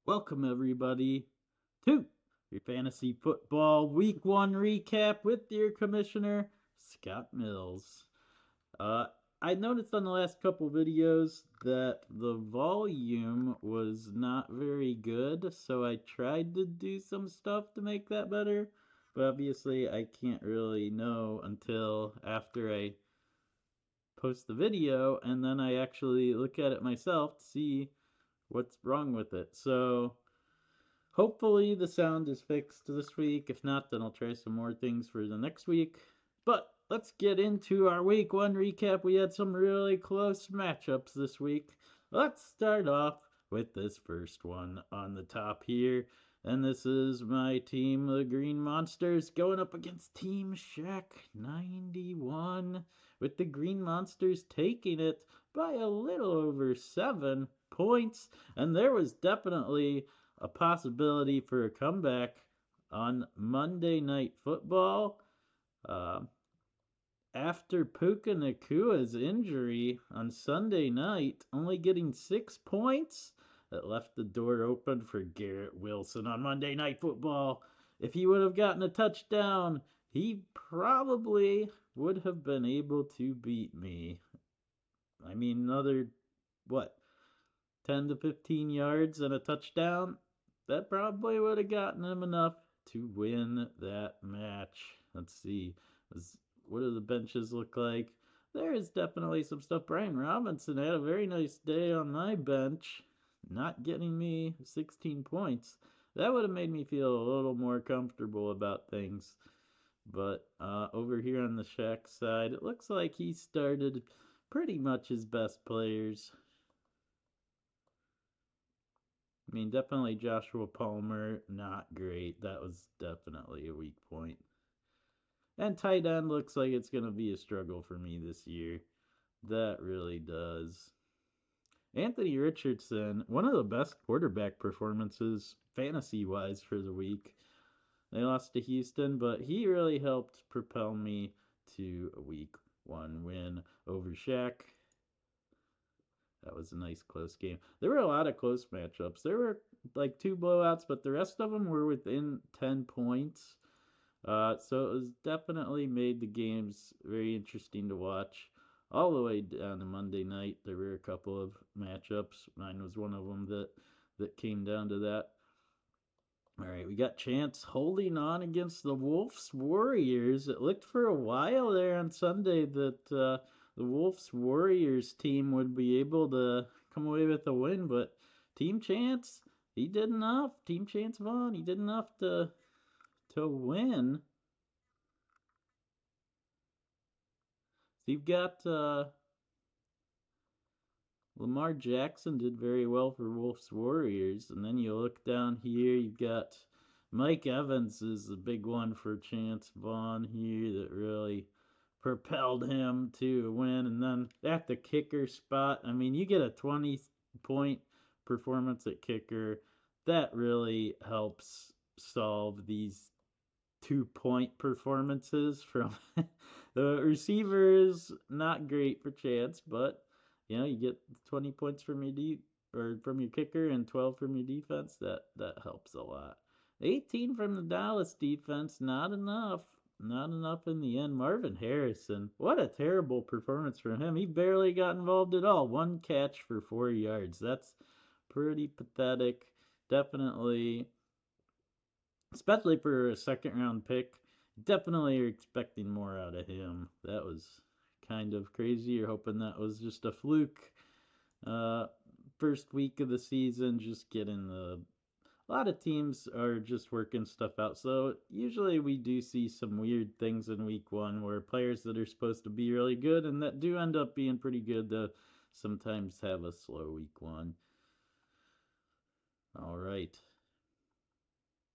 Welcome, everybody, to your fantasy football week one recap with your commissioner, Scott Mills. Uh, I noticed on the last couple videos that the volume was not very good, so I tried to do some stuff to make that better, but obviously I can't really know until after I post the video and then I actually look at it myself to see what's wrong with it. So hopefully the sound is fixed this week. If not, then I'll try some more things for the next week. But let's get into our week one recap. We had some really close matchups this week. Let's start off with this first one on the top here. And this is my team, the Green Monsters, going up against Team Shaq 91, with the Green Monsters taking it by a little over 7 points. And there was definitely a possibility for a comeback on Monday Night Football. Uh, After Puka Nakua's injury on Sunday night, only getting 6 points, that left the door open for Garrett Wilson on Monday Night Football. If he would have gotten a touchdown, he probably would have been able to beat me. I mean, another, what, 10 to 15 yards and a touchdown, that probably would have gotten him enough to win that match. Let's see. What do the benches look like? There is definitely some stuff. Brian Robinson had a very nice day on my bench, not getting me 16 points. That would have made me feel a little more comfortable about things. But over here on the Shaq side, it looks like he started pretty much his best players. I mean, definitely Joshua Palmer, not great. That was definitely a weak point. And tight end looks like it's going to be a struggle for me this year. That really does. Anthony Richardson, one of the best quarterback performances fantasy wise for the week. They lost to Houston, but he really helped propel me to a week one win over Shaq. That was a nice close game. There were a lot of close matchups. There were like two blowouts, but the rest of them were within 10 points. So it was definitely made the games very interesting to watch. All the way down to Monday night, there were a couple of matchups. Mine was one of them that came down to that. All right, we got Chance holding on against the Wolves Warriors. It looked for a while there on Sunday that the Wolves Warriors team would be able to come away with a win, but Team Chance, he did enough. Team Chance Vaughn, he did enough to win. So you've got Lamar Jackson did very well for Wolves Warriors, and then you look down here, you've got Mike Evans is the big one for Chance Vaughn here that really propelled him to win. And then at the kicker spot, I mean, you get a 20-point performance at kicker. That really helps solve these 2 point performances from the receivers. Not great for Chance, but you get 20 points from or from your kicker and 12 from your defense. That helps a lot. 18 from the Dallas defense, not enough. Not enough in the end. Marvin Harrison, what a terrible performance from him. He barely got involved at all. One catch for 4 yards. That's pretty pathetic. Definitely, especially for a second round pick. Definitely are expecting more out of him. That was kind of crazy. You're hoping that was just a fluke. Uh, First week of the season, just getting the. A lot of teams are just working stuff out. So usually we do see some weird things in week one where players that are supposed to be really good and that do end up being pretty good to sometimes have a slow week one. All right.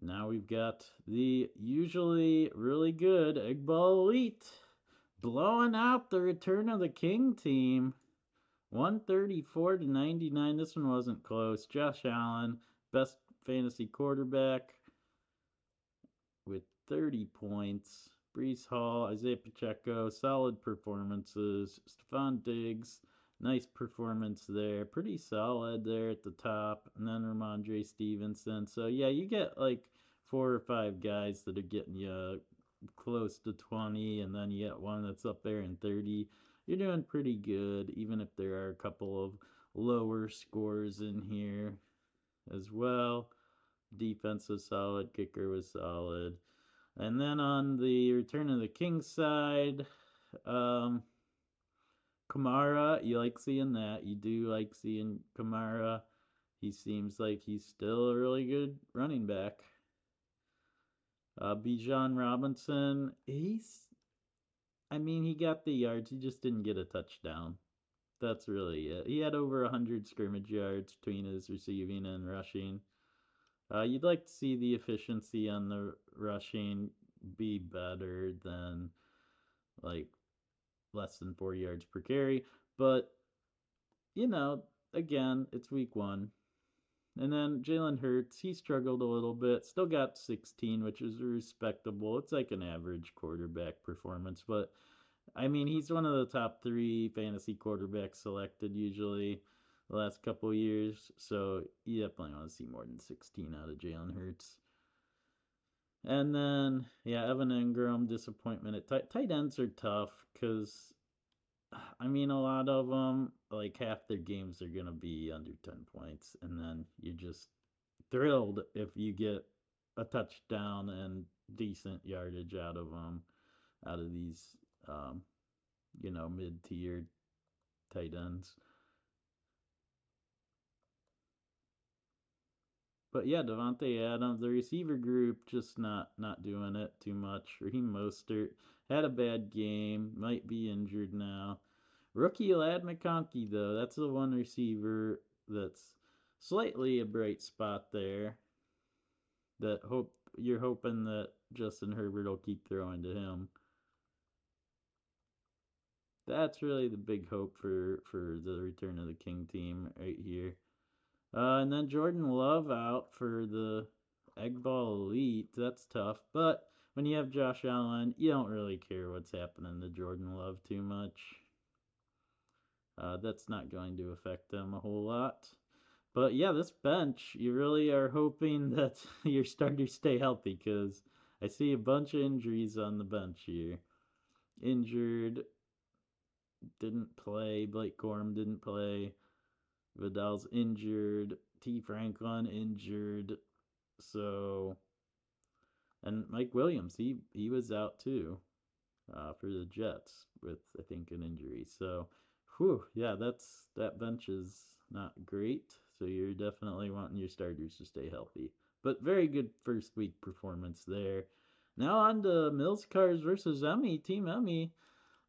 Now we've got the usually really good Egg Ball Elite blowing out the Return of the King team. 134 to 99. This one wasn't close. Josh Allen, best fantasy quarterback with 30 points. Brees Hall, Isaiah Pacheco, solid performances. Stephon Diggs, Nice performance there. Pretty solid there at the top. And then Ramondre Stevenson. So, yeah, you get like 4 or 5 guys that are getting you close to 20, and then you get one that's up there in 30. You're doing pretty good, even if there are a couple of lower scores in here as well. Defense was solid, kicker was solid. And then on the Return of the King side, um, Kamara, you like seeing that. You do like seeing Kamara. He seems like he's still a really good running back. Bijan Robinson, I mean, he got the yards. He just didn't get a touchdown. That's really it. He had over 100 scrimmage yards between his receiving and rushing. You'd like to see the efficiency on the rushing be better than like less than 4 yards per carry. But, you know, again, it's week 1. And then Jalen Hurts, he struggled a little bit. Still got 16, which is respectable. It's like an average quarterback performance. But, I mean, he's one of the top 3 fantasy quarterbacks selected usually the last couple years. So, you definitely want to see more than 16 out of Jalen Hurts. And then, yeah, Evan Engram, disappointment at tight ends are tough because, I mean, a lot of them, like half their games are going to be under 10 points. And then you're just thrilled if you get a touchdown and decent yardage out of them, out of these, um, mid-tier tight ends. But yeah, Devontae Adams, the receiver group, just not doing it too much. Raheem Mostert had a bad game, might be injured now. Rookie Lad McConkey, though, that's the one receiver that's slightly a bright spot there. That you're hoping that Justin Herbert will keep throwing to him. That's really the big hope for the Return of the King team right here. And then Jordan Love out for the Egg Ball Elite. That's tough. But when you have Josh Allen, you don't really care what's happening to Jordan Love too much. That's not going to affect them a whole lot. But yeah, this bench, you really are hoping that your starters stay healthy because I see a bunch of injuries on the bench here. Injured, didn't play. Blake Corum didn't play. Vidal's injured. T. Franklin injured. So, and Mike Williams, he was out too for the Jets with I think an injury. So, yeah, that bench is not great. So you're definitely wanting your starters to stay healthy. But very good first week performance there. Now on to Mills Cars versus Emmy, Team Emmy,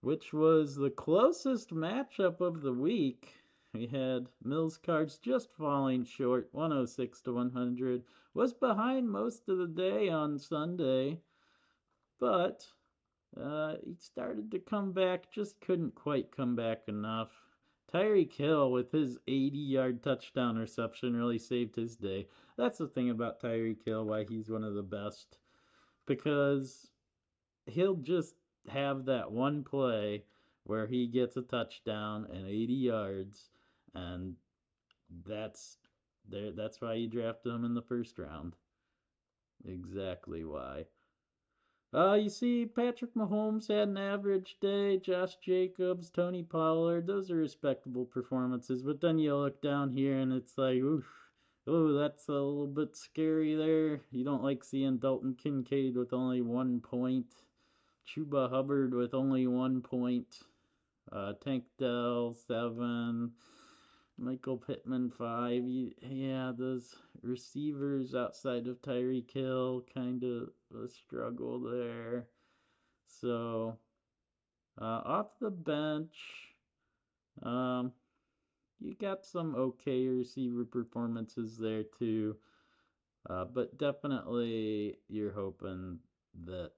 which was the closest matchup of the week. We had Mills Cards just falling short, 106 to 100. Was behind most of the day on Sunday, but he started to come back, just couldn't quite come back enough. Tyreek Hill with his 80-yard touchdown reception really saved his day. That's the thing about Tyreek Hill, why he's one of the best, because he'll just have that one play where he gets a touchdown and 80 yards, and that's that's why you drafted him in the first round. Exactly why. You see, Patrick Mahomes had an average day. Josh Jacobs, Tony Pollard, those are respectable performances. But then you look down here and it's like, oof, oh, that's a little bit scary there. You don't like seeing Dalton Kincaid with only 1 point. Chuba Hubbard with only 1 point. Tank Dell, 7. Michael Pittman, 5. Yeah, those receivers outside of Tyreek Hill kind of a struggle there. So, off the bench, you got some okay receiver performances there too. But definitely you're hoping that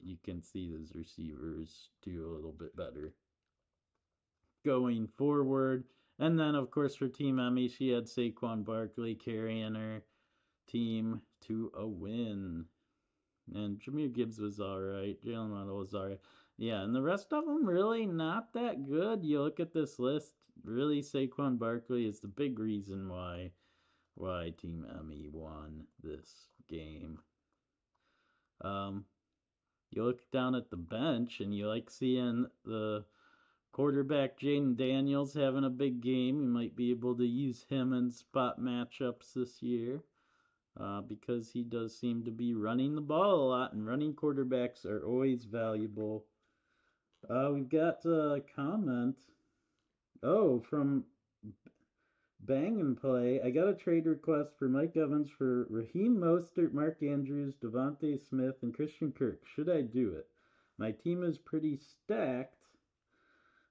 you can see those receivers do a little bit better going forward. And then, of course, for Team Emmy, she had Saquon Barkley carrying her team to a win. And Jahmyr Gibbs was all right. Jalen Waddle was all right. Yeah, and the rest of them really not that good. You look at this list, really Saquon Barkley is the big reason why Team Emmy won this game. Um, you look down at the bench and you like seeing the quarterback Jaden Daniels having a big game. You might be able to use him in spot matchups this year. Because he does seem to be running the ball a lot, and running quarterbacks are always valuable. We've got a comment. Oh, from Bang and Play. I got a trade request for Mike Evans for Raheem Mostert, Mark Andrews, Devontae Smith, and Christian Kirk. Should I do it? My team is pretty stacked.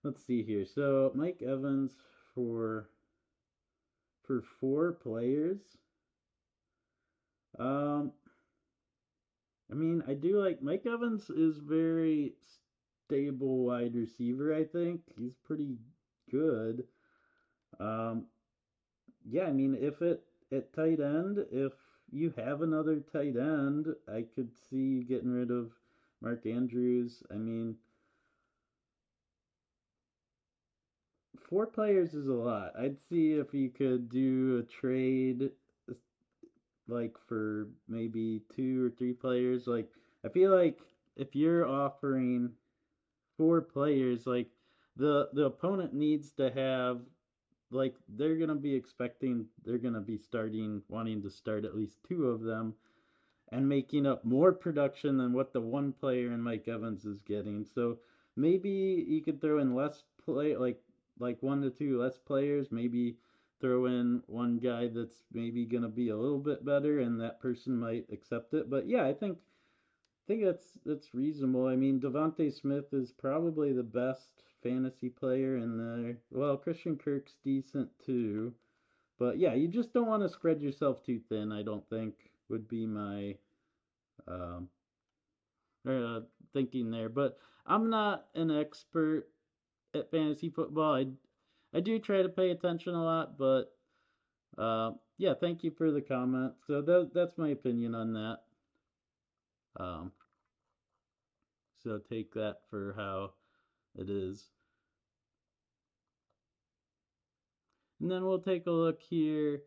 Let's see here. So Mike Evans for for 4 players. Um, I mean, I do like Mike Evans is very stable wide receiver, I think. He's pretty good. Um, yeah, I mean, if it at tight end, if you have another tight end, I could see you getting rid of Mark Andrews. I mean, 4 players is a lot. I'd see if you could do a trade like for maybe 2 or 3 players. Like, I feel like if you're offering 4 players, like the opponent needs to have like they're gonna be starting wanting to start at least 2 of them and making up more production than what the one player in Mike Evans is getting. So maybe you could throw in less play like 1 to 2 less players, maybe throw in one guy that's maybe gonna be a little bit better and that person might accept it. But yeah, I think that's reasonable. I mean, Devontae Smith is probably the best fantasy player in there. Well, Christian Kirk's decent too, but yeah, you just don't want to spread yourself too thin. I don't think would be my um, uh, thinking there. But I'm not an expert at fantasy football. I do try to pay attention a lot, but yeah, thank you for the comment. So that's my opinion on that. Um, so take that for how it is. And then we'll take a look here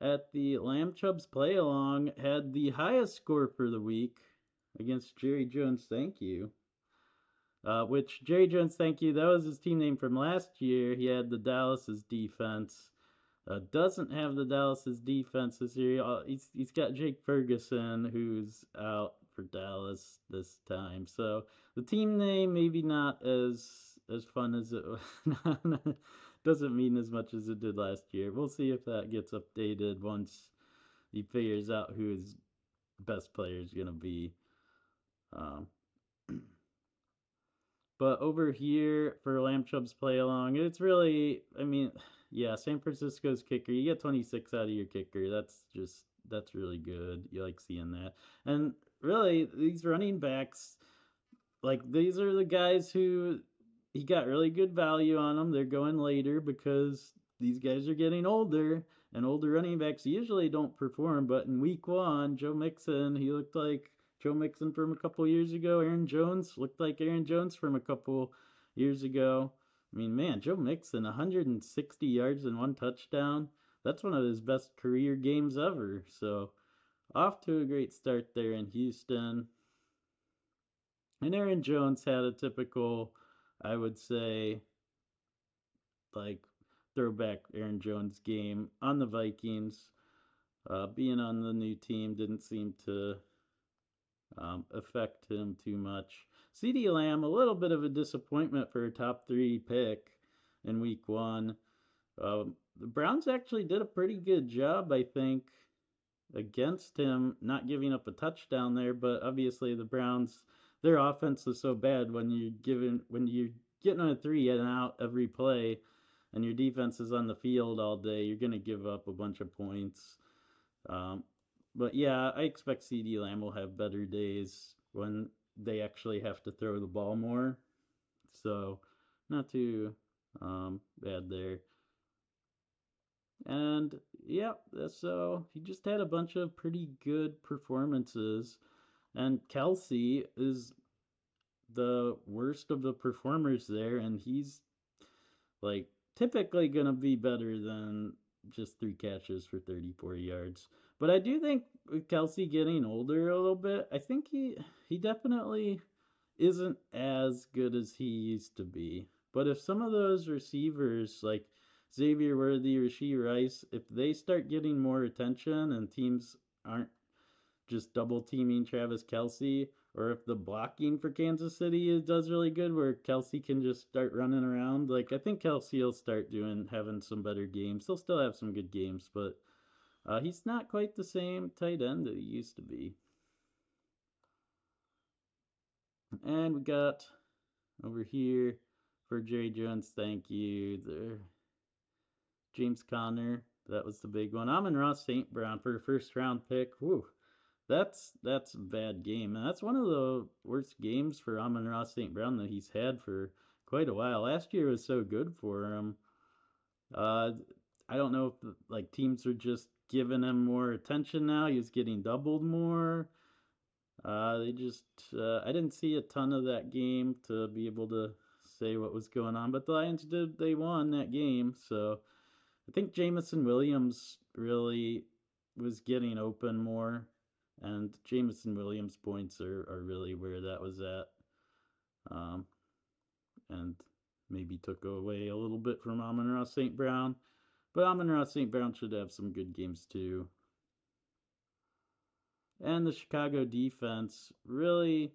at the Lamb Chubs play along. Had the highest score for the week against Jerry Jones. Thank you. Which Jerry Jones, thank you. That was his team name from last year. He had the Dallas's defense. Doesn't have the Dallas's defense this year. He's got Jake Ferguson, who's out for Dallas this time. So the team name maybe not as fun as it doesn't mean as much as it did last year. We'll see if that gets updated once he figures out who his best player is gonna be. Um, But over here for Lamb Chub's play along, it's really, I mean, yeah, San Francisco's kicker. You get 26 out of your kicker. That's really good. You like seeing that. And really, these running backs, like these are the guys who he got really good value on them. They're going later because these guys are getting older, and older running backs usually don't perform. But in week 1, Joe Mixon, he looked like Joe Mixon from a couple years ago. Aaron Jones looked like Aaron Jones from a couple years ago. I mean, man, Joe Mixon, 160 yards and 1 touchdown. That's one of his best career games ever. So, off to a great start there in Houston. And Aaron Jones had a typical, I would say, like throwback Aaron Jones game on the Vikings. Being on the new team didn't seem to affect him too much. CeeDee Lamb, a little bit of a disappointment for a top 3 pick in week 1. The Browns actually did a pretty good job, I think, against him, not giving up a touchdown there. But obviously, the Browns, their offense is so bad when you're getting on a 3 and out every play, and your defense is on the field all day, you're gonna give up a bunch of points. Um, but yeah, I expect CeeDee Lamb will have better days when they actually have to throw the ball more. So not too bad there. And yeah, so he just had a bunch of pretty good performances. And Kelsey is the worst of the performers there, and he's like typically gonna be better than just 3 catches for 34 yards. But I do think with Kelsey getting older a little bit, I think he definitely isn't as good as he used to be. But if some of those receivers like Xavier Worthy, Rashee Rice, if they start getting more attention and teams aren't just double teaming Travis Kelsey, or if the blocking for Kansas City does really good, where Kelsey can just start running around. Like I think Kelsey will start having some better games. He'll still have some good games, but he's not quite the same tight end that he used to be. And we got over here for Jerry Jones. Thank you. There, James Conner. That was the big one. Amon-Ra St. Brown for a first round pick. Whew. That's a bad game. And that's one of the worst games for Amon-Ra St. Brown that he's had for quite a while. Last year was so good for him. I don't know if like teams are just giving him more attention now. He's getting doubled more. I didn't see a ton of that game to be able to say what was going on, but the Lions they won that game. So I think Jameson Williams really was getting open more, and Jameson Williams' points are really where that was at, and maybe took away a little bit from Amon-Ra St. Brown, but Amon-Ra St. Brown should have some good games too. And the Chicago defense really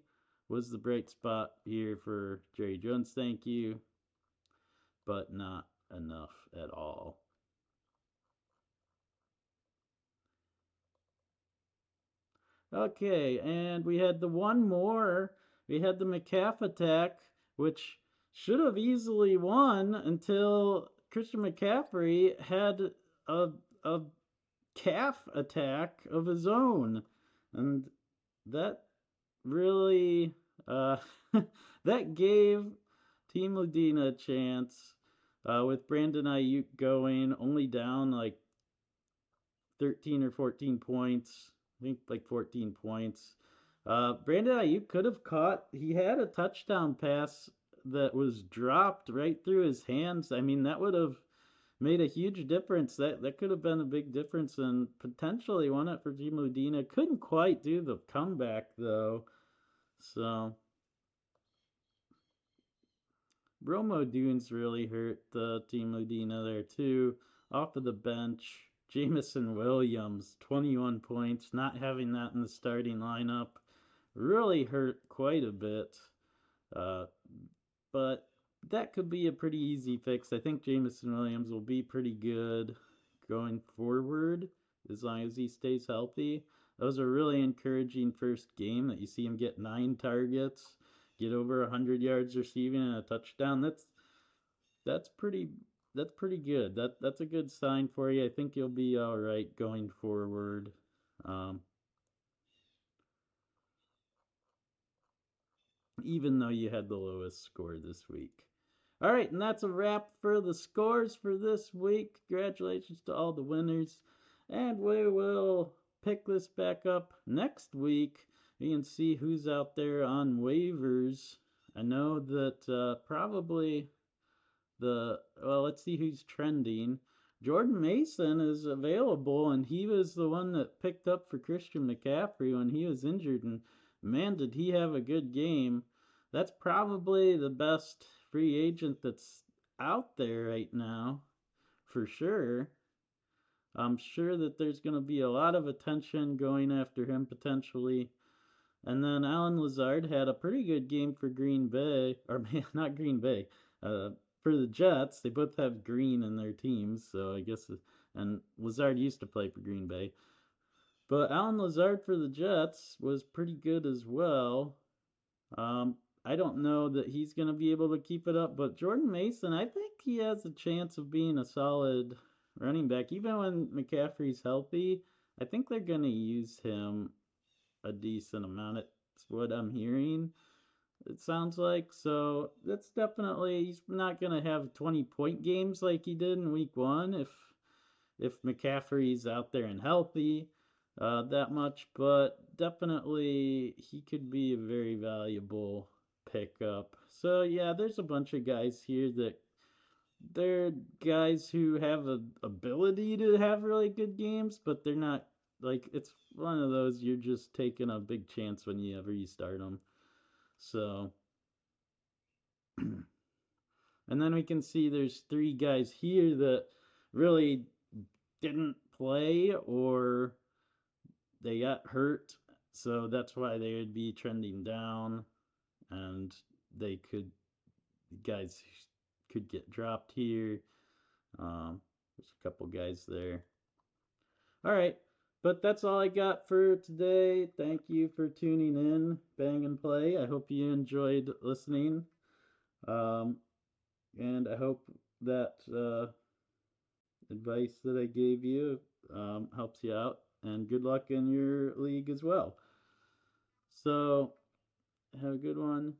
was the bright spot here for Jerry Jones. Thank you, but not enough at all. Okay, and we had the one more. We had the McCaff attack, which should have easily won until Christian McCaffrey had a, a calf attack of his own. And that really, that gave Team Ladina a chance with Brandon Ayuk going only down like 13 or 14 points. I think like 14 points. Brandon Ayuk could have caught. He had a touchdown pass that was dropped right through his hands. I mean, that would have made a huge difference. That could have been a big difference and potentially won it for Team Ludina. Couldn't quite do the comeback though. So Rome Odunze really hurt the Team Ludina there too. Off of the bench, Jameson Williams, 21 points. Not having that in the starting lineup really hurt quite a bit. But that could be a pretty easy fix. I think Jameson Williams will be pretty good going forward as long as he stays healthy. That was a really encouraging first game that you see him get 9 targets, get over 100 yards receiving and a touchdown. That's pretty that's pretty good. That's a good sign for you. I think you'll be all right going forward. Um, even though you had the lowest score this week. All right, and that's a wrap for the scores for this week. Congratulations to all the winners. And we will pick this back up next week. You can see who's out there on waivers. I know that probably well, let's see who's trending. Jordan Mason is available, and he was the one that picked up for Christian McCaffrey when he was injured, and man, did he have a good game. That's probably the best free agent that's out there right now, for sure. I'm sure that there's going to be a lot of attention going after him potentially. And then Allen Lazard had a pretty good game for Green Bay, or not Green Bay, for the Jets. They both have green in their teams, so I guess, and Lazard used to play for Green Bay. But Allen Lazard for the Jets was pretty good as well. I don't know that he's going to be able to keep it up, but Jordan Mason, I think he has a chance of being a solid running back. Even when McCaffrey's healthy, I think they're going to use him a decent amount. It's what I'm hearing. It sounds like so. That's definitely he's not gonna have 20-point games like he did in week one if McCaffrey's out there and healthy that much, but definitely he could be a very valuable pick up. So yeah, there's a bunch of guys here that they're guys who have the ability to have really good games, but they're not like it's one of those you're just taking a big chance whenever you start them. So, and then we can see there's three guys here that really didn't play or they got hurt, so that's why they would be trending down, and they could guys could get dropped here. There's a couple guys there. All right, but that's all I got for today. Thank you for tuning in, Bang and Play. I hope you enjoyed listening, um, and I hope that advice that I gave you helps you out. And good luck in your league as well. So, have a good one.